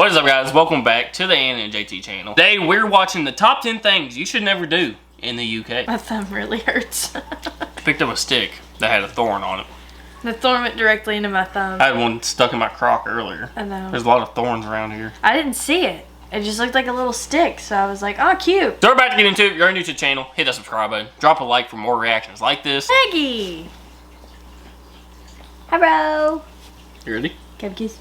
What is up, guys? Welcome back to the Anna and JT channel. Today we're watching the top 10 things you should never do in the UK. My thumb really hurts. Picked up a stick that had a thorn on it. The thorn went directly into my thumb. I had one stuck in my crock earlier. I know. There's a lot of thorns around here. I didn't see it. It just looked like a little stick, so I was like, oh, cute. So we're about to get into it. If you're new to the channel, hit that subscribe button. Drop a like for more reactions like this. Maggie! Hi, bro. You ready? Cupcakes.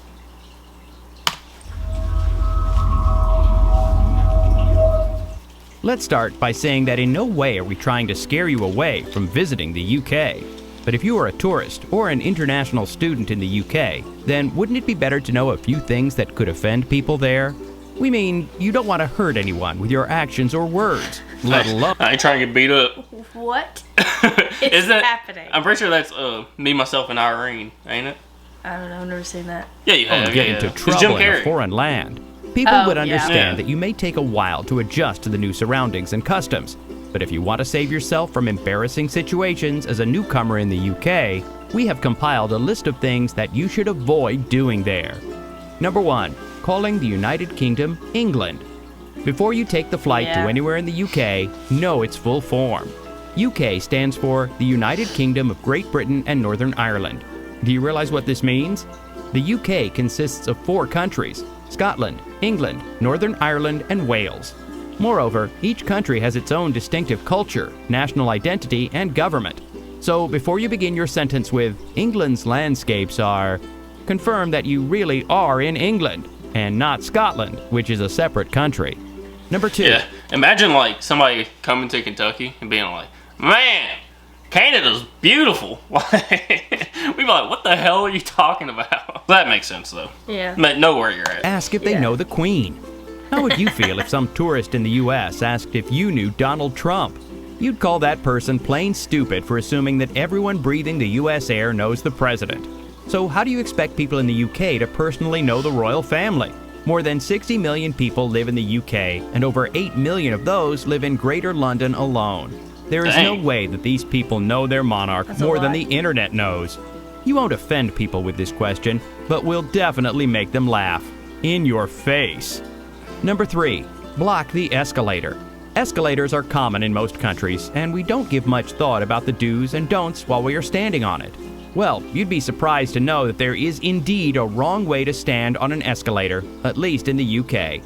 Let's start by saying that in no way are we trying to scare you away from visiting the UK. But if you are a tourist or an international student in the UK, then wouldn't it be better to know a few things that could offend people there? We mean, you don't want to hurt anyone with your actions or words, let alone... I ain't trying to get beat up. What is happening? I'm pretty sure that's Me, Myself, and Irene, ain't it? I don't know, I've never seen that. Yeah, you have. Get into trouble in a foreign land. People would understand that you may take a while to adjust to the new surroundings and customs. But if you want to save yourself from embarrassing situations as a newcomer in the UK, we have compiled a list of things that you should avoid doing there. Number 1. Calling the United Kingdom England. Before you take the flight to anywhere in the UK, know its full form. UK stands for the United Kingdom of Great Britain and Northern Ireland. Do you realize what this means? The UK consists of 4 countries: Scotland, England, Northern Ireland, and Wales. Moreover, each country has its own distinctive culture, national identity, and government. So before you begin your sentence with, England's landscapes are, confirm that you really are in England, and not Scotland, which is a separate country. Number 2. Yeah, imagine like somebody coming to Kentucky and being like, man, Canada's beautiful. We'd be like, what the hell are you talking about? That makes sense though. Yeah. But know where you're at. Ask if they know the Queen. How would you feel if some tourist in the US asked if you knew Donald Trump? You'd call that person plain stupid for assuming that everyone breathing the US air knows the president. So how do you expect people in the UK to personally know the royal family? More than 60 million people live in the UK, and over 8 million of those live in Greater London alone. There is no way that these people know their monarch more than the internet knows. You won't offend people with this question, but will definitely make them laugh. In your face. Number 3. Block the escalator. Escalators are common in most countries, and we don't give much thought about the do's and don'ts while we are standing on it. Well, you'd be surprised to know that there is indeed a wrong way to stand on an escalator, at least in the UK.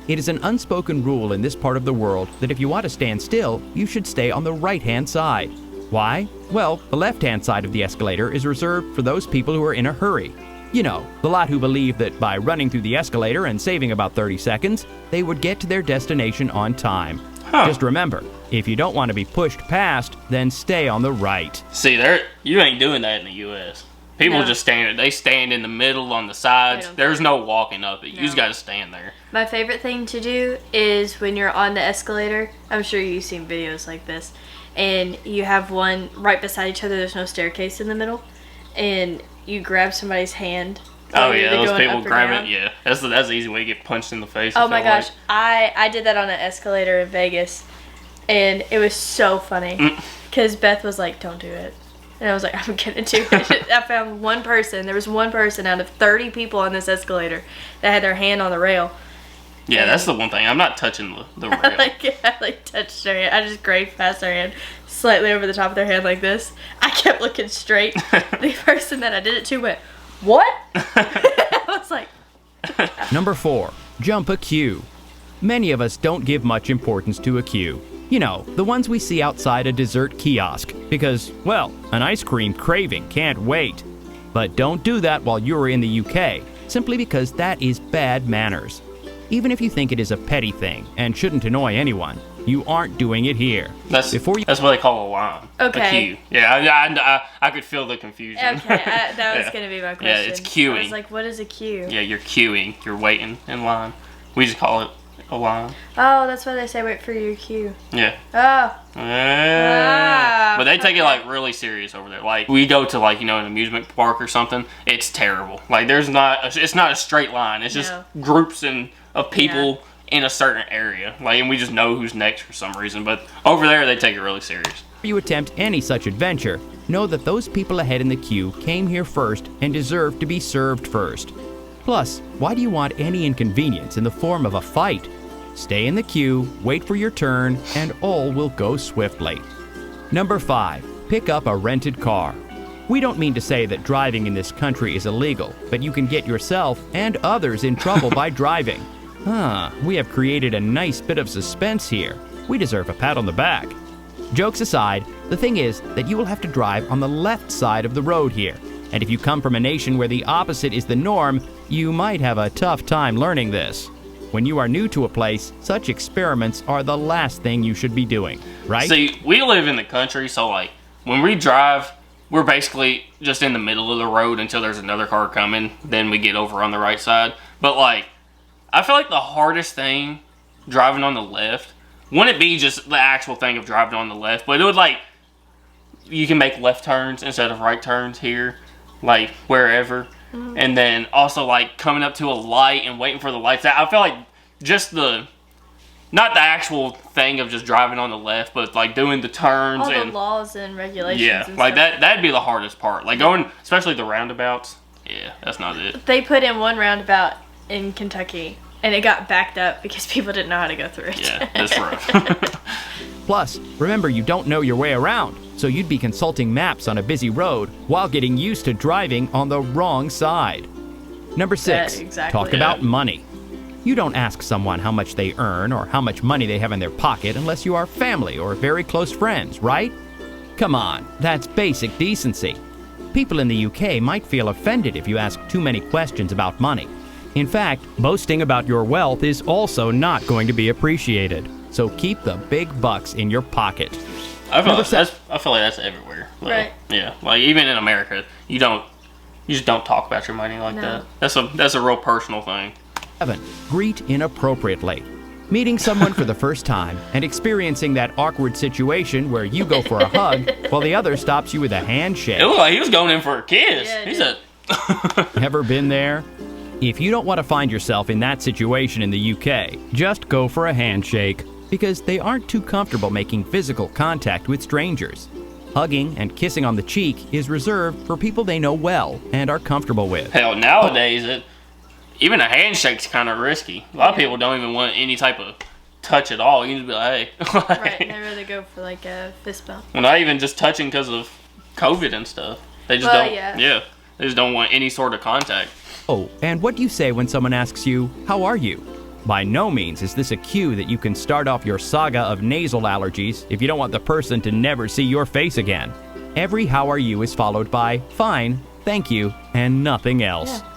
It is an unspoken rule in this part of the world that if you want to stand still, you should stay on the right-hand side. Why? Well, the left-hand side of the escalator is reserved for those people who are in a hurry. You know, the lot who believe that by running through the escalator and saving about 30 seconds, they would get to their destination on time. Just remember, if you don't want to be pushed past, then stay on the right. See, you ain't doing that in the US. People just stand, they stand in the middle on the sides. There's no walking up it. You just gotta stand there. My favorite thing to do is when you're on the escalator, I'm sure you've seen videos like this, and you have one right beside each other, there's no staircase in the middle, and you grab somebody's hand. Oh yeah, those people grab it, yeah. That's the easy way to get punched in the face. Oh my gosh, I did that on an escalator in Vegas, and it was so funny, because Beth was like, don't do it. And I was like, I'm gonna do it. I found one person, there was one person out of 30 people on this escalator that had their hand on the rail. Yeah, that's the one thing. I'm not touching the rail. I touched their hand. I just grazed past their hand, slightly over the top of their hand like this. I kept looking straight. The person that I did it to went, what? I was like... Number 4. Jump a queue. Many of us don't give much importance to a queue. You know, the ones we see outside a dessert kiosk, because, well, an ice cream craving can't wait. But don't do that while you're in the UK, simply because that is bad manners. Even if you think it is a petty thing and shouldn't annoy anyone, you aren't doing it here. That's what they call a line. Okay. A queue. Yeah, I could feel the confusion. Okay, that was going to be my question. Yeah, it's queuing. I was like, what is a queue? Yeah, you're queuing. You're waiting in line. We just call it a line. Oh, that's why they say wait for your queue. Yeah. Oh. But they take it like really serious over there. Like we go to like, you know, an amusement park or something. It's terrible. Like it's not a straight line. It's just groups of people in a certain area. Like, and we just know who's next for some reason. But over there, they take it really serious. Before you attempt any such adventure, know that those people ahead in the queue came here first and deserve to be served first. Plus, why do you want any inconvenience in the form of a fight? Stay in the queue, wait for your turn, and all will go swiftly. Number 5. Pick up a rented car. We don't mean to say that driving in this country is illegal, but you can get yourself and others in trouble by driving. We have created a nice bit of suspense here. We deserve a pat on the back. Jokes aside, the thing is that you will have to drive on the left side of the road here. And if you come from a nation where the opposite is the norm, you might have a tough time learning this. When you are new to a place, such experiments are the last thing you should be doing, right? See, we live in the country, so like when we drive, we're basically just in the middle of the road until there's another car coming. Then we get over on the right side. But like, I feel like the hardest thing driving on the left wouldn't be just the actual thing of driving on the left, but it would like, you can make left turns instead of right turns here, like wherever. And then also like coming up to a light and waiting for the lights. I feel like just not the actual thing of just driving on the left, but like doing the turns all and the laws and regulations. Yeah, and like stuff. that'd be the hardest part. Like going, especially the roundabouts. Yeah, that's not it. They put in one roundabout in Kentucky, and it got backed up because people didn't know how to go through it. Yeah, that's rough. Plus, remember you don't know your way around, so you'd be consulting maps on a busy road while getting used to driving on the wrong side. Number 6, exactly. talk about money. You don't ask someone how much they earn or how much money they have in their pocket unless you are family or very close friends, right? Come on, that's basic decency. People in the UK might feel offended if you ask too many questions about money. In fact, boasting about your wealth is also not going to be appreciated. So keep the big bucks in your pocket. I feel like that's everywhere. Like, Right. Yeah, like even in America, you just don't talk about your money like No. that. That's a real personal thing. 7. Greet inappropriately. Meeting someone for the first time and experiencing that awkward situation where you go for a hug while the other stops you with a handshake. It looked like he was going in for a kiss. Yeah, He said, Ever been there? If you don't want to find yourself in that situation in the UK, just go for a handshake, because they aren't too comfortable making physical contact with strangers. Hugging and kissing on the cheek is reserved for people they know well and are comfortable with. hell, nowadays, even a handshake's kind of risky. A lot of people don't even want any type of touch at all. You just be like, hey. Right, they rather go for like a fist bump. Well, not even just touching because of COVID and stuff. They just don't. Yeah, they just don't want any sort of contact. Oh, and what do you say when someone asks you, "How are you?" By no means is this a cue that you can start off your saga of nasal allergies if you don't want the person to never see your face again. Every "how are you" is followed by "fine," "thank you," and nothing else. Yeah.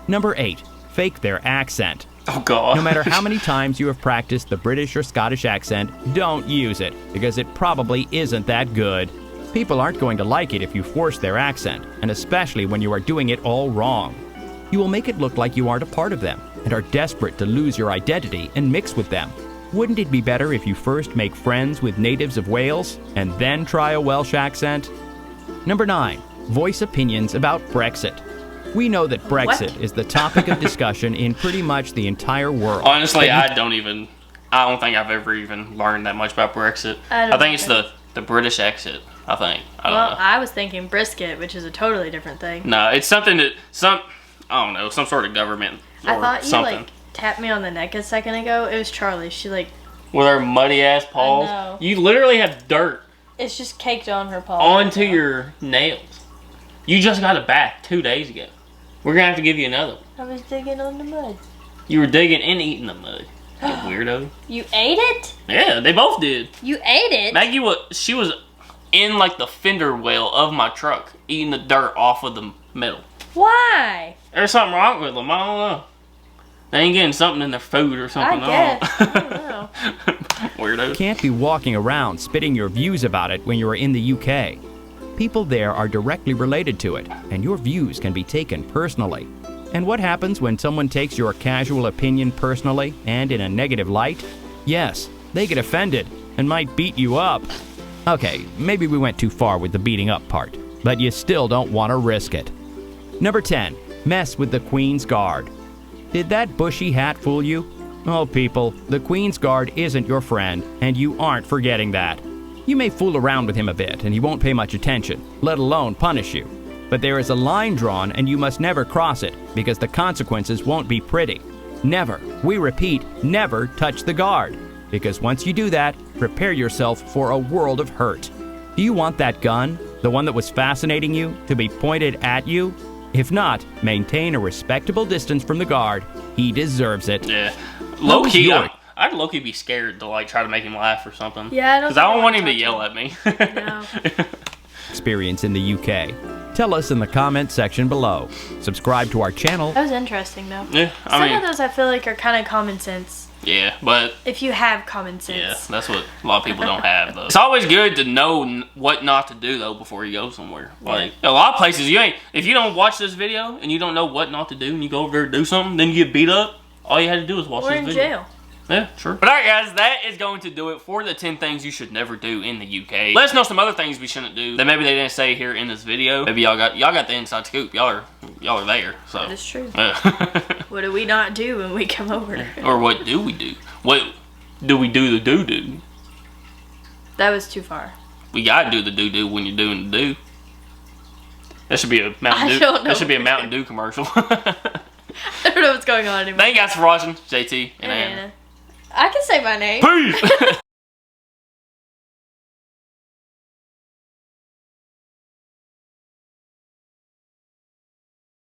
Number 8. Fake their accent. Oh, God. No matter how many times you have practiced the British or Scottish accent, don't use it, because it probably isn't that good. People aren't going to like it if you force their accent, and especially when you are doing it all wrong. You will make it look like you aren't a part of them, and are desperate to lose your identity and mix with them. Wouldn't it be better if you first make friends with natives of Wales, and then try a Welsh accent? Number 9. Voice opinions about Brexit. We know that Brexit is the topic of discussion in pretty much the entire world. Honestly, I don't think I've ever even learned that much about Brexit. I think it's the British exit. I think. I don't know. I was thinking brisket, which is a totally different thing. No, it's something that I don't know, some sort of government or I thought you something. tapped me on the neck a second ago. It was Charlie. She With her muddy ass paws. know. You literally have dirt it's just caked on her paw. onto your nails. You just got a bath 2 days ago. We're gonna have to give you another one. I was digging on the mud. You were digging and eating the mud. You weirdo. You ate it? Yeah, they both did. You ate it? Maggie she was in like the fender well of my truck, eating the dirt off of the metal. Why? There's something wrong with them. I don't know. They ain't getting something in their food or something. I guess. I don't know. Weirdo. You can't be walking around spitting your views about it when you are in the UK. People there are directly related to it, and your views can be taken personally. And what happens when someone takes your casual opinion personally and in a negative light? Yes, they get offended and might beat you up. Okay, maybe we went too far with the beating up part, but you still don't want to risk it. Number 10. Mess with the Queen's Guard. Did that bushy hat fool you? Oh, people, the Queen's Guard isn't your friend, and you aren't forgetting that. You may fool around with him a bit, and he won't pay much attention, let alone punish you. But there is a line drawn and you must never cross it because the consequences won't be pretty. Never, we repeat, never touch the guard. Because once you do that, prepare yourself for a world of hurt. Do you want that gun, the one that was fascinating you, to be pointed at you? If not, maintain a respectable distance from the guard. He deserves it. Yeah. Low-key, I'd low-key be scared to like try to make him laugh or something. Yeah, because I don't want him to yell at me. No. Experience in the UK. Tell us in the comment section below. Subscribe to our channel. That was interesting, though. Yeah, Some of those I feel like are kind of common sense. Yeah, but if you have common sense. Yeah, that's what a lot of people don't have, though. It's always good to know what not to do, though, before you go somewhere. Like, a lot of places, if you don't watch this video and you don't know what not to do and you go over there and do something, then you get beat up, all you had to do was watch this video. Or in jail. Yeah, sure. But alright guys, that is going to do it for the 10 things you should never do in the UK. Let us know some other things we shouldn't do that maybe they didn't say here in this video. Maybe y'all got the inside scoop. Y'all are there. So that is true. Yeah. What do we not do when we come over? Or what do we do? What do we do the do? That was too far. We gotta do the do when you're doing the do. That should be a Mountain Dew. That should be a Mountain Dew commercial. I don't know what's going on anymore. Thank you guys for watching. JT and Anna. I can say my name. Peace!